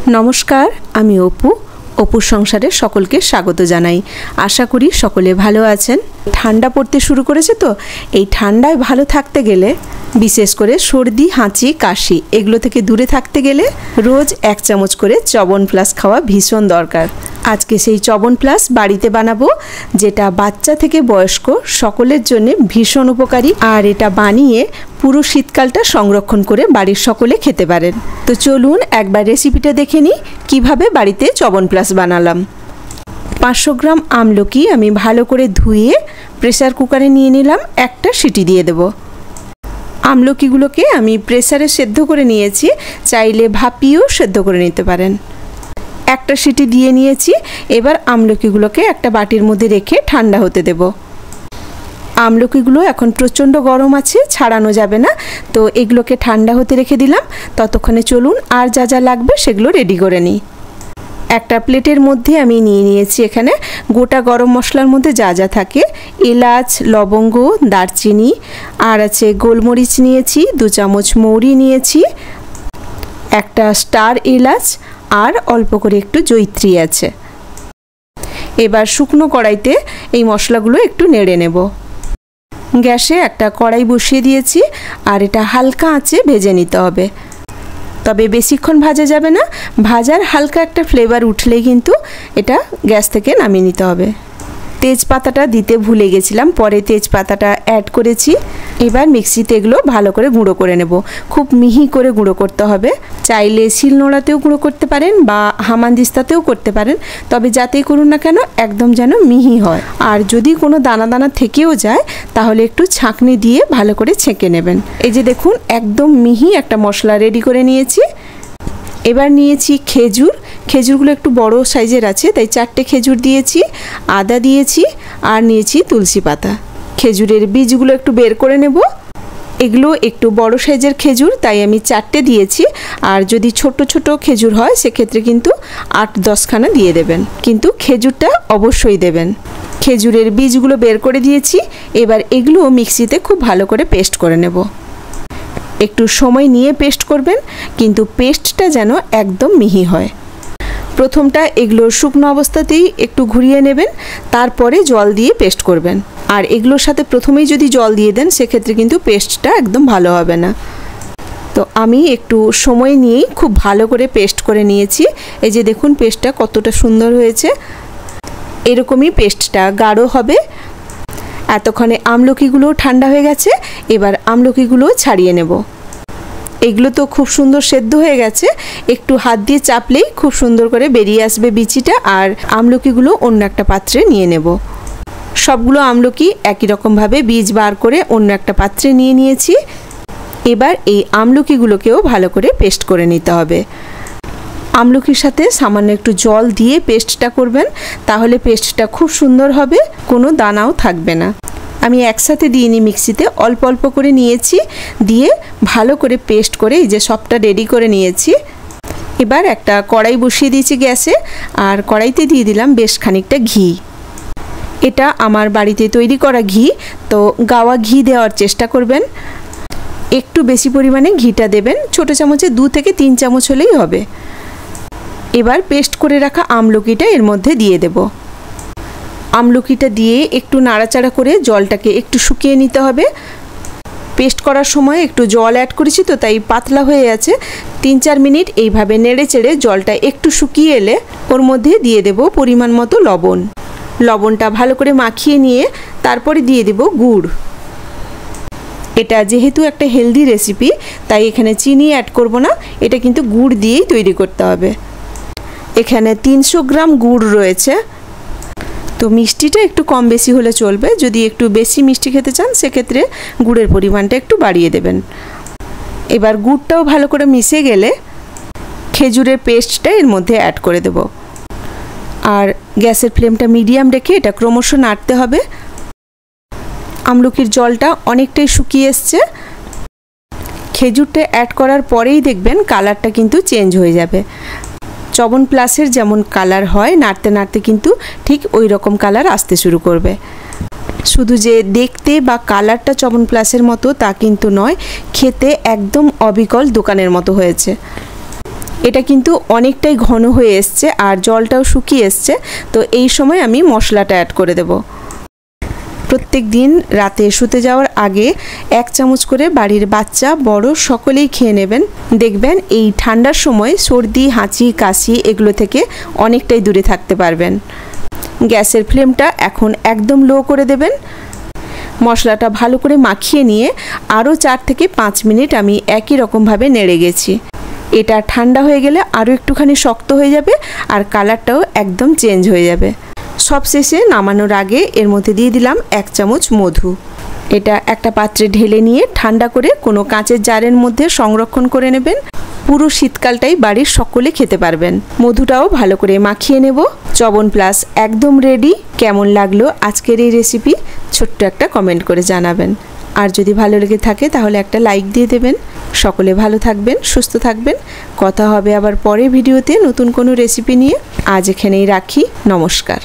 नमस्कार आमी अपू अपुर संसारे सकलके स्वागत जानाई। आशा करी सकले भालो आछेन। ठंडा पड़ते शुरू करेছে तो এই ঠান্ডায় ভালো থাকতে গেলে বিশেষ করে সর্দি হাঁচি কাশি এগুলো থেকে দূরে থাকতে গেলে রোজ 1 চামচ করে চবন প্লাস খাওয়া ভীষণ দরকার। আজকে সেই চবন প্লাস বাড়িতে বানাবো যেটা বাচ্চা থেকে বয়স্ক সকলের জন্য ভীষণ উপকারী আর এটা বানিয়ে পুরো শীতকালটা সংরক্ষণ করে বাড়ির সকলে খেতে পারেন। তো চলুন একবার রেসিপিটা দেখে নিই কিভাবে বাড়িতে চবন প্লাস বানালাম। 500 গ্রাম আমলকি আমি ভালো করে ধুয়ে প্রেসার কুকারে নিয়ে নিলাম, একটা সিটি দিয়ে দেব। আমলকিগুলোকে আমি প্রেসারে সেদ্ধ করে নিয়েছি, চাইলে ভাপিয়েও সেদ্ধ করে নিতে পারেন। একটা সিটি দিয়ে নিয়েছি, এবার আমলকিগুলোকে একটা বাটির মধ্যে রেখে ঠান্ডা হতে দেব। আমলকিগুলো এখন প্রচণ্ড গরম আছে, ছাড়ানো যাবে না, তো এগুলোকে ঠান্ডা হতে রেখে দিলাম। ততক্ষণে চলুন আর যা যা লাগবে সেগুলো রেডি করে নিই। একটা প্লেটের মধ্যে আমি নিয়ে নিয়েছি এখানে গোটা গরম মশলার মধ্যে যা যা থাকে, এলাচ, লবঙ্গ, দারচিনি, আর আছে গোলমরিচ নিয়েছি, 2 চামচ মৌরি নিয়েছি, একটা স্টার এলাচ আর অল্প করে একটু জয়িত্রী আছে। এবার শুকনো কড়াইতে এই মশলাগুলো একটু নেড়ে নেব। গ্যাসে একটা কড়াই বসিয়ে দিয়েছি আর এটা হালকা আঁচে ভেজে নিতে হবে, তবে বেশিক্ষণ ভাজা যাবে না। ভাজার হালকা একটা ফ্লেভার উঠলেই কিন্তু এটা গ্যাস থেকে নামিয়ে নিতে হবে। তেজপাতাটা দিতে ভুলে গেছিলাম, পরে তেজপাতাটা অ্যাড করেছি। এবার মিক্সিতে এগুলো ভালো করে গুঁড়ো করে নেব, খুব মিহি করে গুঁড়ো করতে হবে। চাইলে শিলনোড়াতেও গুঁড়ো করতে পারেন বা হামানদিস্তাতেও করতে পারেন, তবে যাতেই করুন না কেন একদম যেন মিহি হয়। আর যদি কোনো দানা দানা থেকেও যায় তাহলে একটু ছাঁকনি দিয়ে ভালো করে ছেঁকে নেবেন। এই যে দেখুন একদম মিহি একটা মশলা রেডি করে নিয়েছি। এবার নিয়েছি খেজুর, খেজুরগুলো একটু বড় সাইজের আছে তাই 4টে খেজুর দিয়েছি, আদা দিয়েছি আর নিয়েছি তুলসী পাতা। খেজুরের বীজগুলো একটু বের করে নেব। এগুলো একটু বড় সাইজের খেজুর তাই আমি 4টে দিয়েছি, আর যদি ছোট ছোট খেজুর হয় সেক্ষেত্রে কিন্তু 8-10 খানা দিয়ে দেবেন, কিন্তু খেজুরটা অবশ্যই দেবেন। খেজুরের বীজগুলো বের করে দিয়েছি। এবার এগুলো মিক্সিতে খুব ভালো করে পেস্ট করে নেব। একটু সময় নিয়ে পেস্ট করবেন, কিন্তু পেস্টটা যেন একদম মিহি হয়। প্রথমটা এগুলোর শুকনো অবস্থাতেই একটু ঘুরিয়ে নেবেন, তারপরে জল দিয়ে পেস্ট করবেন। আর এগুলোর সাথে প্রথমেই যদি জল দিয়ে দেন সেক্ষেত্রে কিন্তু পেস্টটা একদম ভালো হবে না। তো আমি একটু সময় নিয়েই খুব ভালো করে পেস্ট করে নিয়েছি। এই যে দেখুন পেস্টটা কতটা সুন্দর হয়েছে, এরকমই পেস্টটা গাঢ় হবে। এতক্ষণে আমলকিগুলো ঠান্ডা হয়ে গেছে, এবার আমলকিগুলো ছাড়িয়ে নেব। এগুলো তো খুব সুন্দর সেদ্ধ হয়ে গেছে, একটু হাত দিয়ে চাপলেই খুব সুন্দর করে বেরিয়ে আসবে বিচিটা। আর আমলকিগুলো অন্য একটা পাত্রে নিয়ে নেব। সবগুলো আমলকি একই রকমভাবে বীজ বার করে অন্য একটা পাত্রে নিয়ে নিয়েছি। এবার এই আমলকিগুলোকেও ভালো করে পেস্ট করে নিতে হবে। আমলকির সাথে সামান্য একটু জল দিয়ে পেস্টটা করবেন, তাহলে পেস্টটা খুব সুন্দর হবে, কোনো দানাও থাকবে না। আমি একসাথে দিইনি, মিক্সিতে অল্প অল্প করে নিয়েছি, দিয়ে ভালো করে পেস্ট করে এই যে সবটা রেডি করে নিয়েছি। এবার একটা কড়াই বসিয়ে দিয়েছি গ্যাসে, আর কড়াইতে দিয়ে দিলাম বেশ খানিকটা ঘি। এটা আমার বাড়িতে তৈরি করা ঘি, তো গাওয়া ঘি দেওয়ার চেষ্টা করবেন। একটু বেশি পরিমাণে ঘিটা দেবেন, ছোটো চামচে 2 থেকে 3 চামচ হলেই হবে। এবার পেস্ট করে রাখা আমলকিটা এর মধ্যে দিয়ে দেব। আমলকিটা দিয়ে একটু নাড়াচাড়া করে জলটাকে একটু শুকিয়ে নিতে হবে। পেস্ট করার সময় একটু জল অ্যাড করেছি তো তাই পাতলা হয়ে আছে। 3-4 মিনিট এইভাবে নেড়ে চেড়ে জলটা একটু শুকিয়ে এলে ওর মধ্যে দিয়ে দেব পরিমাণ মতো লবণ। লবণটা ভালো করে মাখিয়ে নিয়ে তারপরে দিয়ে দেব গুড়। এটা যেহেতু একটা হেলদি রেসিপি তাই এখানে চিনি অ্যাড করব না, এটা কিন্তু গুড় দিয়েই তৈরি করতে হবে। এখানে 300 গ্রাম গুড় রয়েছে, তো মিষ্টিটা একটু কম বেশি হলে চলবে। যদি একটু বেশি মিষ্টি খেতে চান সেক্ষেত্রে গুড়ের পরিমাণটা একটু বাড়িয়ে দেবেন। এবার গুড়টাও ভালো করে মিশে গেলে খেজুরের পেস্টটা এর মধ্যে অ্যাড করে দেব। আর গ্যাসের ফ্লেমটা মিডিয়াম রেখে এটা ক্রমশ নাড়তে হবে। আমলকির জলটা অনেকটাই শুকিয়ে এসছে। খেজুরটা অ্যাড করার পরেই দেখবেন কালারটা কিন্তু চেঞ্জ হয়ে যাবে। চবন প্লাসের যেমন কালার হয়, নাড়তে নাড়তে কিন্তু ঠিক ওই রকম কালার আসতে শুরু করবে। শুধু যে দেখতে বা কালারটা চবন প্লাসের মতো তা কিন্তু নয়, খেতে একদম অবিকল দোকানের মতো হয়েছে। এটা কিন্তু অনেকটাই ঘন হয়ে এসছে আর জলটাও শুকিয়ে এসছে। তো এই সময় আমি মশলাটা অ্যাড করে দেব। প্রত্যেক দিন রাতে শুতে যাওয়ার আগে 1 চামচ করে বাড়ির বাচ্চা বড় সকলেই খেয়ে নেবেন। দেখবেন এই ঠান্ডার সময় সর্দি, হাঁচি, কাশি এগুলো থেকে অনেকটাই দূরে থাকতে পারবেন। গ্যাসের ফ্লেমটা এখন একদম লো করে দেবেন। মশলাটা ভালো করে মাখিয়ে নিয়ে আরও 4 থেকে 5 মিনিট আমি একই রকমভাবে নেড়ে গেছি। এটা ঠান্ডা হয়ে গেলে আরও একটুখানি শক্ত হয়ে যাবে আর কালারটাও একদম চেঞ্জ হয়ে যাবে। সবশেষে নামানোর আগে এর মধ্যে দিয়ে দিলাম 1 চামচ মধু। এটা একটা পাত্রে ঢেলে নিয়ে ঠান্ডা করে কোনো কাঁচের জারের মধ্যে সংরক্ষণ করে নেবেন। পুরো শীতকালটাই বাড়ির সকলে খেতে পারবেন। মধুটাও ভালো করে মাখিয়ে নেব। চবন প্লাস একদম রেডি। কেমন লাগলো আজকের এই রেসিপি ছোট্ট একটা কমেন্ট করে জানাবেন। আর যদি ভালো লেগে থাকে তাহলে একটা লাইক দিয়ে দেবেন। সকলে ভালো থাকবেন, সুস্থ থাকবেন। কথা হবে আবার পরের ভিডিওতে নতুন কোনো রেসিপি নিয়ে। আজ এখানেই রাখি। নমস্কার।